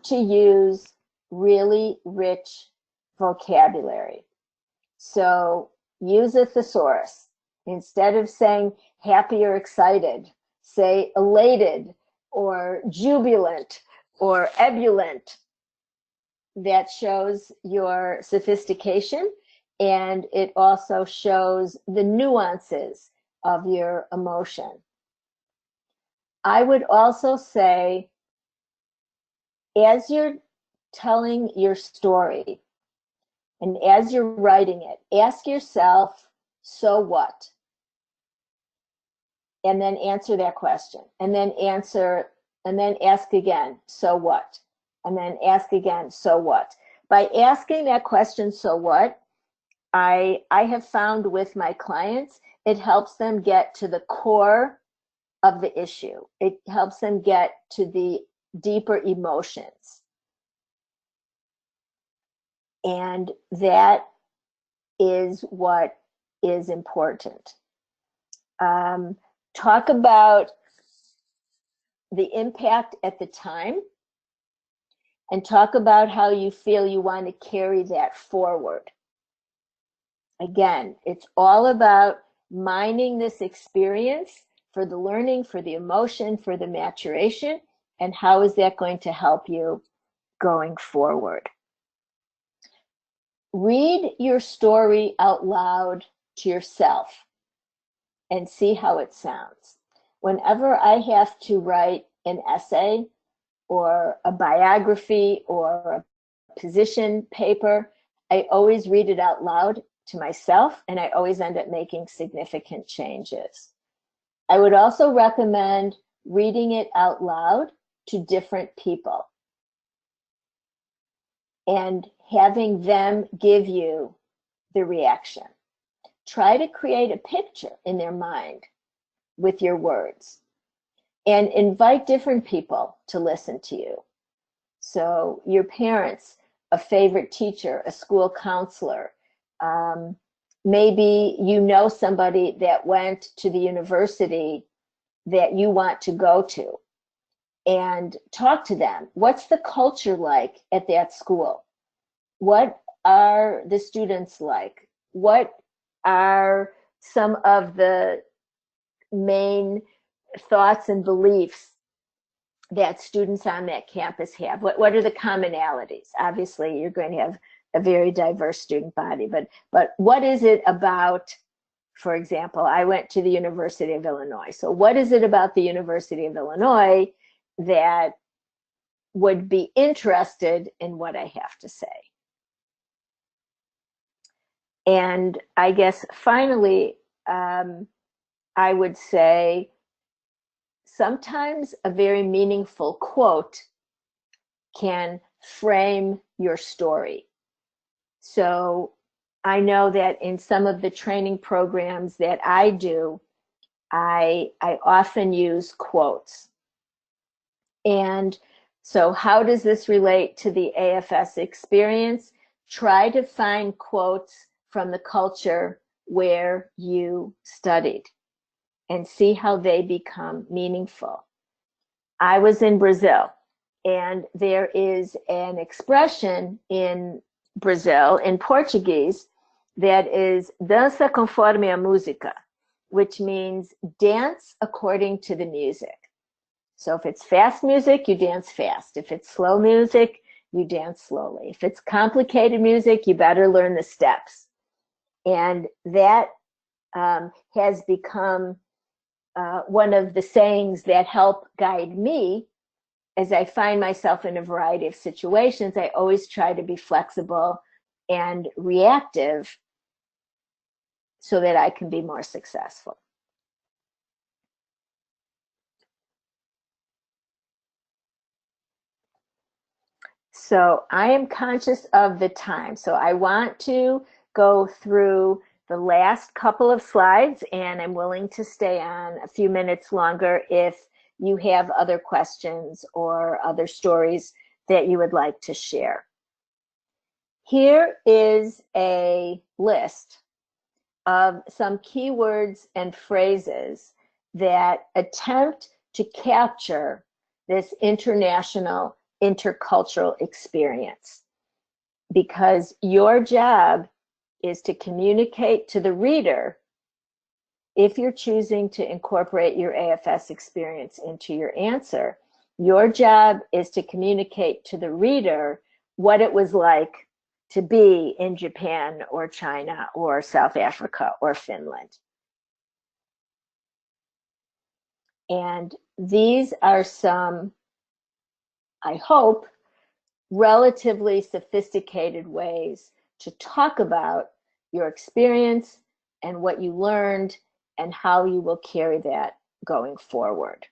to use really rich vocabulary. So use a thesaurus. Instead of saying happy or excited, say elated, or jubilant, or ebullient. That shows your sophistication, and it also shows the nuances of your emotion. I would also say, as you're telling your story, and as you're writing it, ask yourself, so what? And then answer that question. And then ask again, so what? And then ask again, so what? By asking that question, so what, I have found with my clients, it helps them get to the core of the issue. It helps them get to the deeper emotions. And that is what is important. Talk about the impact at the time, and talk about how you feel you want to carry that forward. Again, it's all about mining this experience for the learning, for the emotion, for the maturation, and how is that going to help you going forward. Read your story out loud to yourself and see how it sounds. whenever I have to write an essay or a biography or a position paper, I always read it out loud to myself, and I always end up making significant changes. I would also recommend reading it out loud to different people and having them give you the reaction. Try to create a picture in their mind with your words and invite different people to listen to you. So your parents, a favorite teacher, a school counselor, maybe you know somebody that went to the university that you want to go to, and talk to them. What's the culture like at that school? What are the students like? What are some of the main thoughts and beliefs that students on that campus have? What are the commonalities? Obviously, you're going to have a very diverse student body, but what is it about, for example, I went to the University of Illinois. So what is it about the University of Illinois that would be interested in what I have to say? And I guess finally, I would say sometimes a very meaningful quote can frame your story. So I know that in some of the training programs that I do, I often use quotes. And so how does this relate to the AFS experience? Try to find quotes from the culture where you studied and see how they become meaningful. I was in Brazil, and there is an expression in Brazil, in Portuguese, that is dança conforme a música, which means dance according to the music. So if it's fast music, you dance fast. If it's slow music, you dance slowly. If it's complicated music, you better learn the steps. And that has become one of the sayings that help guide me as I find myself in a variety of situations. I always try to be flexible and reactive so that I can be more successful. So I am conscious of the time. So I want to go through the last couple of slides, and I'm willing to stay on a few minutes longer if you have other questions or other stories that you would like to share. Here is a list of some keywords and phrases that attempt to capture this international, intercultural experience, because your job is to communicate to the reader. If you're choosing to incorporate your AFS experience into your answer, your job is to communicate to the reader what it was like to be in Japan or China or South Africa or Finland. And these are some, I hope, relatively sophisticated ways to talk about your experience and what you learned and how you will carry that going forward.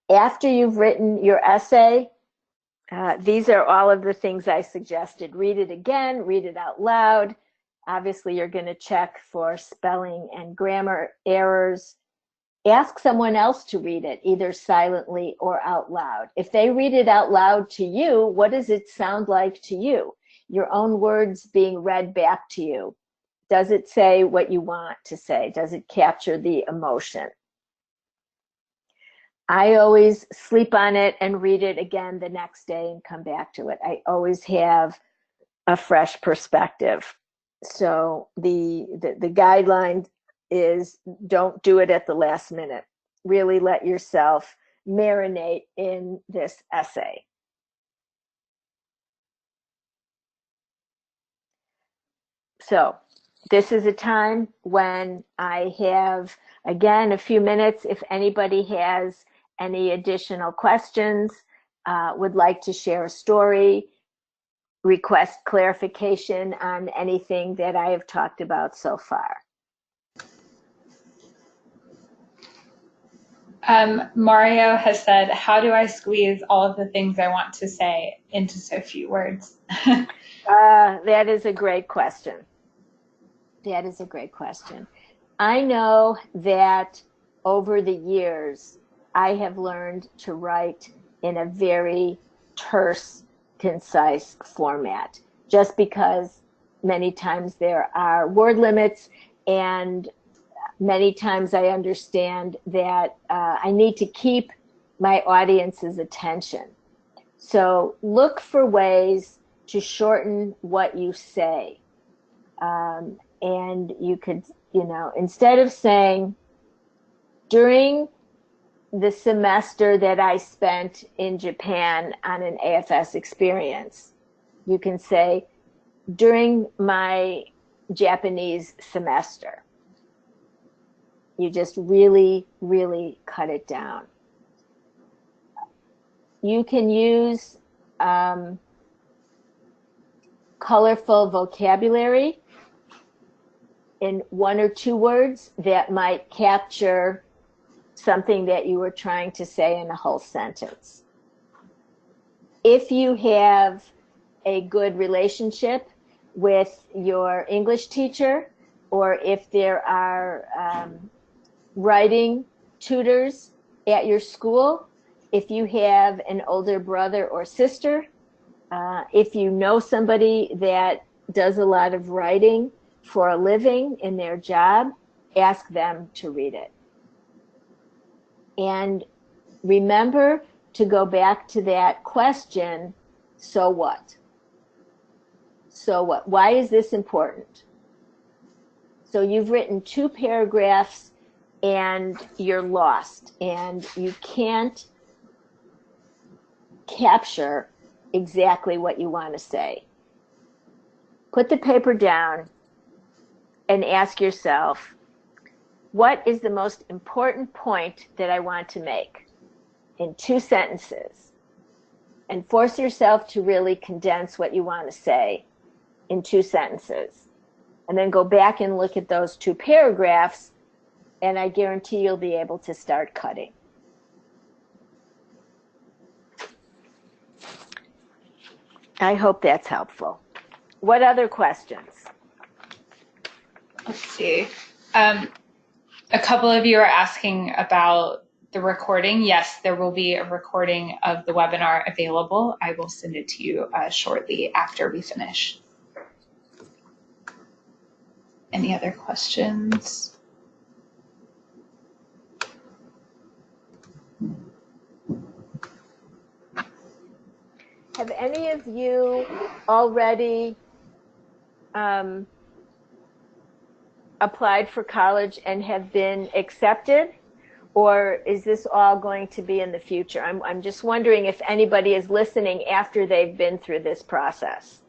After you've written your essay, these are all of the things I suggested. Read it again, read it out loud. Obviously, you're going to check for spelling and grammar errors. Ask someone else to read it, either silently or out loud. If they read it out loud to you, what does it sound like to you? Your own words being read back to you. Does it say what you want to say? Does it capture the emotion? I always sleep on it and read it again the next day and come back to it. I always have a fresh perspective. So the guideline is don't do it at the last minute. Really let yourself marinate in this essay. So this is a time when I have, again, a few minutes. If anybody has any additional questions, would like to share a story, request clarification on anything that I have talked about so far. Mario has said, how do I squeeze all of the things I want to say into so few words? That is a great question. That is a great question. I know that over the years, I have learned to write in a very terse, concise format, just because many times there are word limits, and many times I understand that I need to keep my audience's attention. So look for ways to shorten what you say. And you could, instead of saying, during the semester that I spent in Japan on an AFS experience, you can say, during my Japanese semester. You just really, really cut it down. You can use colorful vocabulary in 1 or 2 words that might capture something that you were trying to say in a whole sentence. If you have a good relationship with your English teacher, or if there are writing tutors at your school, if you have an older brother or sister, if you know somebody that does a lot of writing for a living in their job, ask them to read it. And remember to go back to that question, so what? So what? Why is this important? So you've written 2 paragraphs and you're lost, and you can't capture exactly what you want to say. Put the paper down and ask yourself, what is the most important point that I want to make in 2 sentences? And force yourself to really condense what you want to say in 2 sentences. And then go back and look at those 2 paragraphs, and I guarantee you'll be able to start cutting. I hope that's helpful. What other questions? Let's see. A couple of you are asking about the recording. Yes, there will be a recording of the webinar available. I will send it to you shortly after we finish. Any other questions? Have any of you already applied for college and have been accepted? Or is this all going to be in the future? I'm just wondering if anybody is listening after they've been through this process.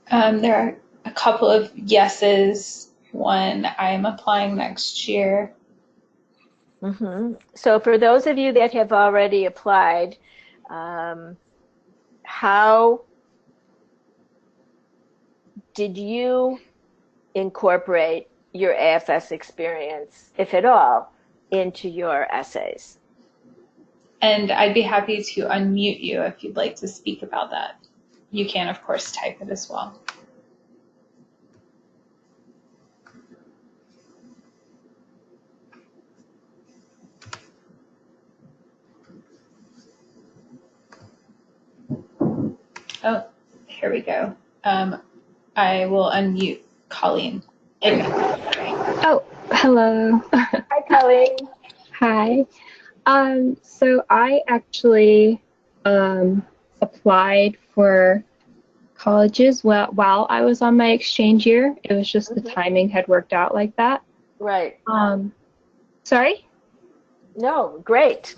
There are a couple of yeses. One, I'm applying next year. Mm-hmm. So for those of you that have already applied, how did you incorporate your AFS experience, if at all, into your essays? And I'd be happy to unmute you if you'd like to speak about that. You can, of course, type it as well. Oh, here we go. I will unmute Colleen. Oh, hello. Hi, Colleen. Hi. So I actually applied for colleges while I was on my exchange year. It was just the timing had worked out like that. Right. Sorry? No, great.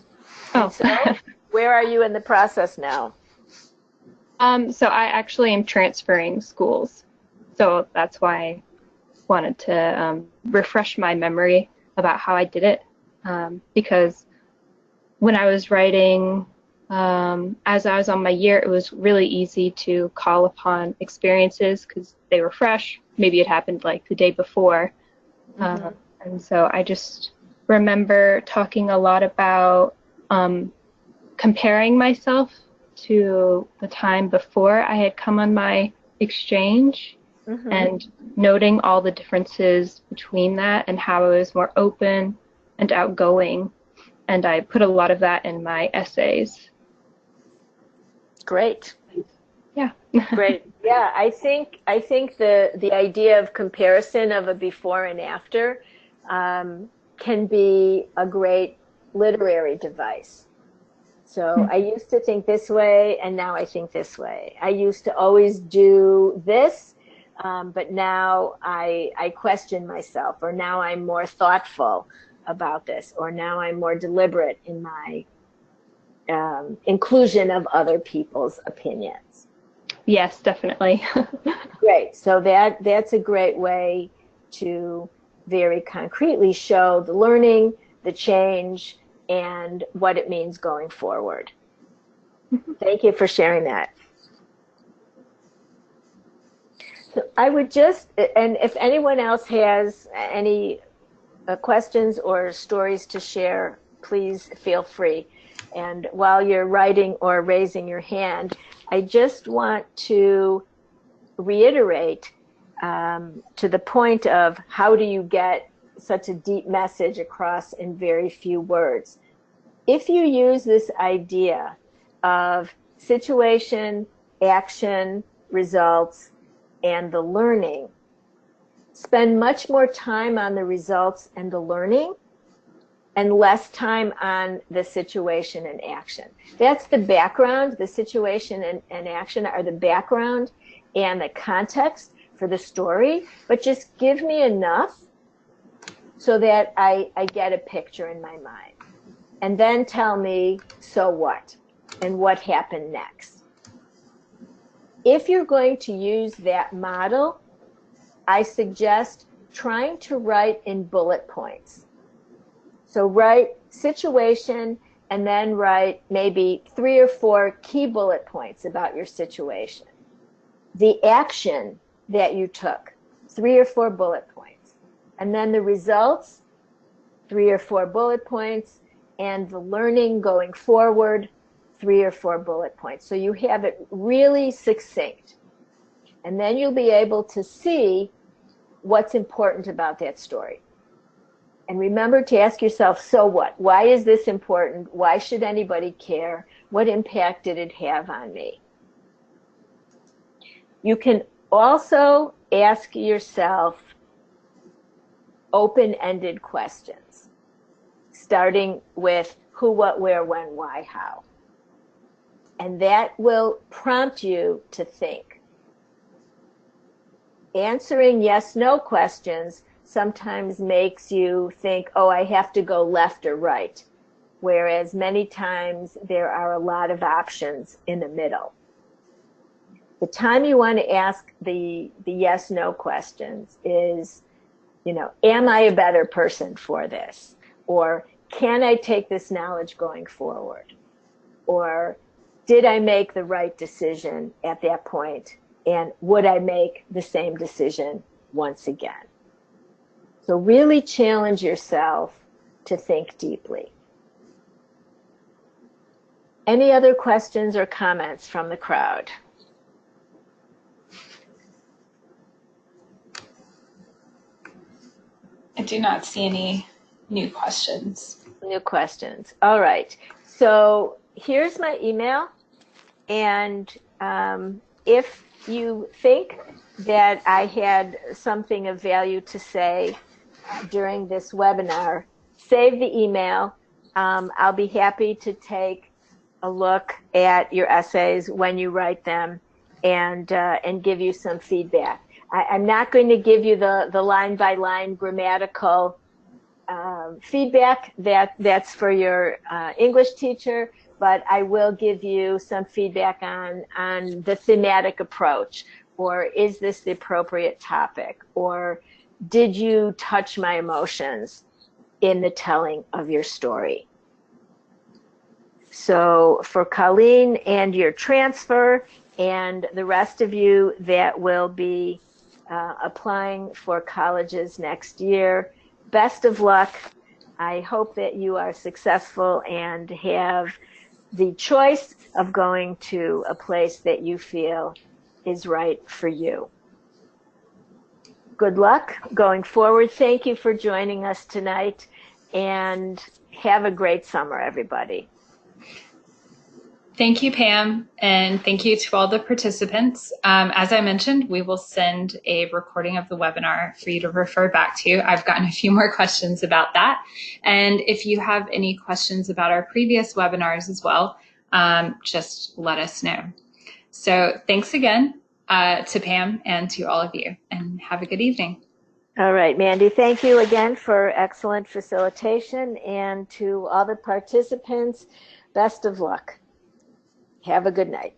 Oh. And so where are you in the process now? So I actually am transferring schools. So that's why I wanted to refresh my memory about how I did it. Because when I was writing, as I was on my year, it was really easy to call upon experiences because they were fresh. Maybe it happened like the day before. And so I just remember talking a lot about comparing myself to the time before I had come on my exchange and noting all the differences between that and how I was more open and outgoing. And I put a lot of that in my essays. Great. Yeah. Great. Yeah, I think the idea of comparison of a before and after can be a great literary device. So I used to think this way, and now I think this way. I used to always do this, but now I question myself, or now I'm more thoughtful about this, or now I'm more deliberate in my inclusion of other people's opinions. Yes, definitely. Great. So that's a great way to very concretely show the learning, the change, and what it means going forward. Thank you for sharing that. So I would just, and if anyone else has any questions or stories to share, please feel free. And while you're writing or raising your hand, I just want to reiterate to the point of how do you get such a deep message across in very few words. If you use this idea of situation, action, results, and the learning, spend much more time on the results and the learning and less time on the situation and action. That's the background. The situation and action are the background and the context for the story, but just give me enough so that I get a picture in my mind. And then tell me, so what? And what happened next? If you're going to use that model, I suggest trying to write in bullet points. So write situation and then write maybe 3 or 4 key bullet points about your situation. The action that you took, 3 or 4 bullet points. And then the results, 3 or 4 bullet points. And the learning going forward, 3 or 4 bullet points. So you have it really succinct. And then you'll be able to see what's important about that story. And remember to ask yourself, so what? Why is this important? Why should anybody care? What impact did it have on me? You can also ask yourself open-ended questions, starting with who, what, where, when, why, how. And that will prompt you to think. Answering yes-no questions sometimes makes you think, oh, I have to go left or right, whereas many times there are a lot of options in the middle. The time you want to ask the yes-no questions is, am I a better person for this? Or can I take this knowledge going forward? Or did I make the right decision at that point? And would I make the same decision once again? So really challenge yourself to think deeply. Any other questions or comments from the crowd? I do not see any new questions. New questions. All right. So here's my email. And if you think that I had something of value to say during this webinar, save the email. I'll be happy to take a look at your essays when you write them and give you some feedback. I'm not going to give you the line-by-line grammatical feedback. That's for your English teacher, but I will give you some feedback on the thematic approach, or is this the appropriate topic, or did you touch my emotions in the telling of your story? So for Colleen and your transfer, and the rest of you that will be applying for colleges next year, best of luck. I hope that you are successful and have the choice of going to a place that you feel is right for you. Good luck going forward. Thank you for joining us tonight, and have a great summer, everybody. Thank you, Pam, and thank you to all the participants. As I mentioned, we will send a recording of the webinar for you to refer back to. I've gotten a few more questions about that. And if you have any questions about our previous webinars as well, just let us know. So thanks again to Pam and to all of you, and have a good evening. All right, Mandy, thank you again for excellent facilitation, and to all the participants, best of luck. Have a good night.